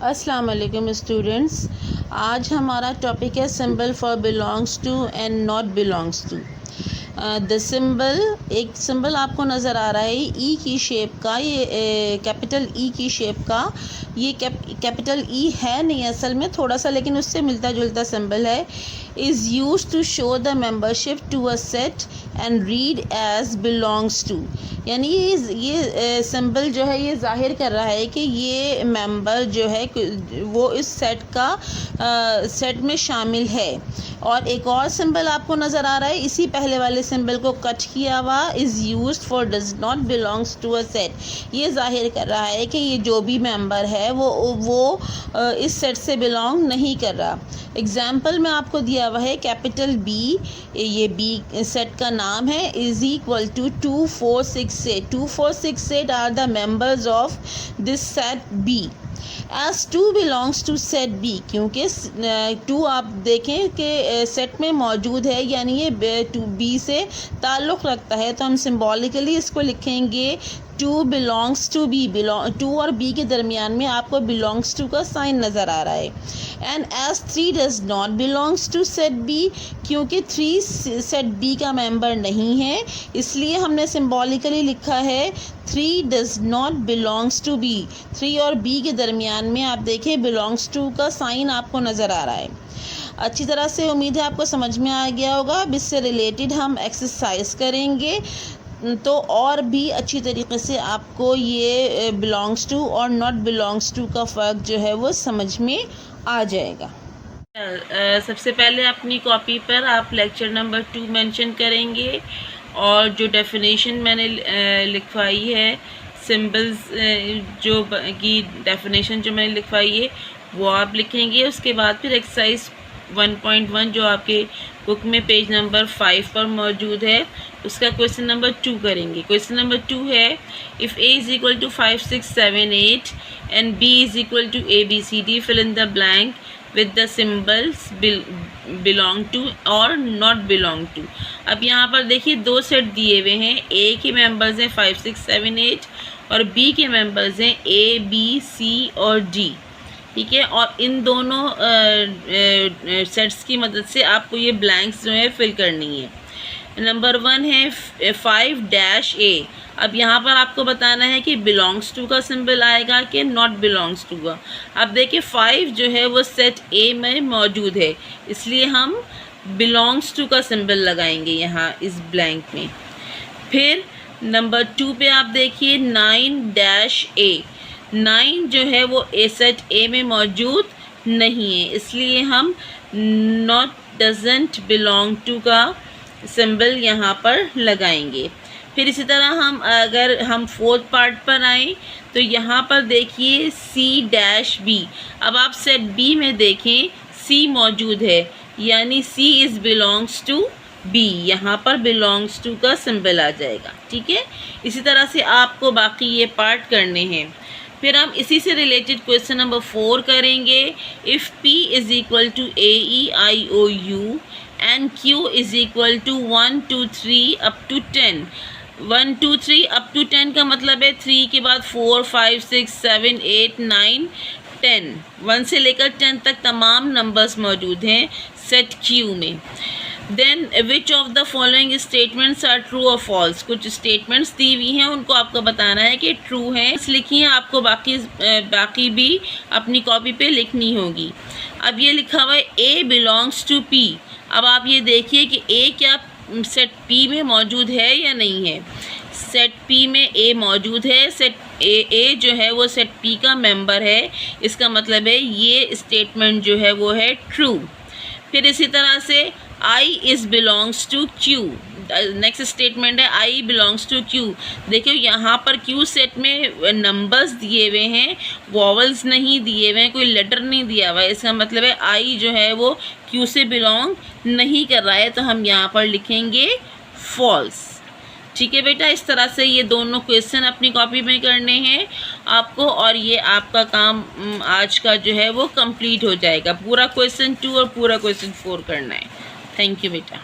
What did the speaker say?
अस्सलाम वालेकुम स्टूडेंट्स। आज हमारा टॉपिक है symbol for belongs to and not belongs to. The symbol, एक सिंबल आपको नज़र आ रहा है ई की शेप का, ये कैपिटल ई की शेप का। ये कैपिटल ई है नहीं असल में, थोड़ा सा लेकिन उससे मिलता जुलता सिंबल है। Is use to show the membership to a set and read as belongs to. यानी ये सिंबल जो है ये ज़ाहिर कर रहा है कि ये मेंबर जो है वो इस सेट में शामिल है। और एक और सिंबल आपको नज़र आ रहा है, इसी पहले वाले सिंबल को कट किया हुआ, is used for does not belongs to a set. ये ज़ाहिर कर रहा है कि ये जो भी मेंबर है वो इस सेट से बिलोंग नहीं कर रहा। एग्जाम्पल में आपको दिया हुआ है कैपिटल बी, ये बी सेट का नाम है, is equal to 2 4 6 8। 2 4 6 8 are the members of this set B. As 2 belongs to set B, क्योंकि 2 आप देखें कि सेट में मौजूद है, यानी ये बी से ताल्लुक़ रखता है, तो हम सिम्बॉलिकली इसको लिखेंगे 2 बिलोंग्स टू बी। 2 और बी के दरमियान में आपको बिलोंग्स टू का साइन नज़र आ रहा है। And as 3 does not belongs to set B, क्योंकि 3 सेट बी का मेंबर नहीं है, इसलिए हमने सिम्बॉलिकली लिखा है 3 does not belongs to B. 3 और बी के दरमियान में आप देखें बिलोंग्स टू का साइन आपको नज़र आ रहा है। अच्छी तरह से उम्मीद है आपको समझ में आ गया होगा। अब इससे रिलेटेड हम एक्सरसाइज करेंगे तो और भी अच्छी तरीके से आपको ये बिलोंग्स टू और नॉट बिलोंग्स टू का फ़र्क जो है वो समझ में आ जाएगा। सबसे पहले अपनी कॉपी पर आप लेक्चर नंबर 2 मेंशन करेंगे और जो डेफिनेशन मैंने लिखवाई है, सिंबल्स जो की डेफिनेशन जो मैंने लिखवाई है वो आप लिखेंगे। उसके बाद फिर एक्सरसाइज 1.1 जो आपके बुक में पेज नंबर 5 पर मौजूद है, उसका क्वेश्चन नंबर 2 करेंगे। क्वेश्चन नंबर 2 है, if a is equal to 5 6 7 8 and b is equal to ABCD, fill in the blank with the symbols belong to और नॉट बिलोंग टू। अब यहाँ पर देखिए 2 सेट दिए हुए हैं। a के मेंबर्स हैं 5 6 7 8 और b के मेंबर्स हैं A B C और D, ठीक है। और इन दोनों सेट्स की मदद से आपको ये ब्लैंक्स जो है फिल करनी है। नंबर 1 है 5-A। अब यहाँ पर आपको बताना है कि बिलोंग्स टू का सिंबल आएगा कि नॉट बिलोंग्स टू का। अब देखिए 5 जो है वो सेट ए में मौजूद है, इसलिए हम बिलोंग्स टू का सिंबल लगाएंगे यहाँ इस ब्लैंक में। फिर नंबर 2 पे आप देखिए 9-A। 9 जो है वो सेट ए में मौजूद नहीं है, इसलिए हम नॉट डजंट बिलोंग टू का सिंबल यहाँ पर लगाएंगे। फिर इसी तरह अगर हम 4th पार्ट पर आएँ तो यहाँ पर देखिए C-B। अब आप सेट बी में देखें C मौजूद है, यानी C is belongs to B, यहाँ पर बिलोंग्स टू का सिंबल आ जाएगा, ठीक है। इसी तरह से आपको बाकी ये पार्ट करने हैं। फिर हम इसी से रिलेटेड क्वेश्चन नंबर 4 करेंगे। If P is equal to AEIOU and Q is equal to 1 2 3 up to 10। 1 2 3 up to 10 का मतलब है 3 के बाद 4 5 6 7 8 9 10। 1 से लेकर 10 तक तमाम नंबर्स मौजूद हैं सेट Q में। Then which of the following statements are true और फॉल्स। कुछ स्टेटमेंट्स दी हुई हैं, उनको आपको बताना है कि ट्रू हैं, लिखिए। आपको बाकी भी अपनी कॉपी पे लिखनी होगी। अब ये लिखा हुआ है A बिलोंग्स टू P। अब आप ये देखिए कि A क्या सेट P में मौजूद है या नहीं है। सेट P में A मौजूद है, सेट A जो है वो सेट P का मेंबर है, इसका मतलब है ये स्टेटमेंट जो है वो है ट्रू। फिर इसी तरह से I is belongs to Q। Next statement है I बिलोंग्स टू Q। देखिए यहाँ पर Q सेट में नंबर्स दिए हुए हैं, वॉवल्स नहीं दिए हुए हैं, कोई लेटर नहीं दिया हुआ है, इसका मतलब है I जो है वो Q से बिलोंग नहीं कर रहा है, तो हम यहाँ पर लिखेंगे फॉल्स, ठीक है बेटा। इस तरह से ये दोनों क्वेश्चन अपनी कॉपी में करने हैं आपको, और ये आपका काम आज का जो है वो कंप्लीट हो जाएगा। पूरा क्वेश्चन 2 और पूरा क्वेश्चन 4 करना है। थैंक यू बेटा।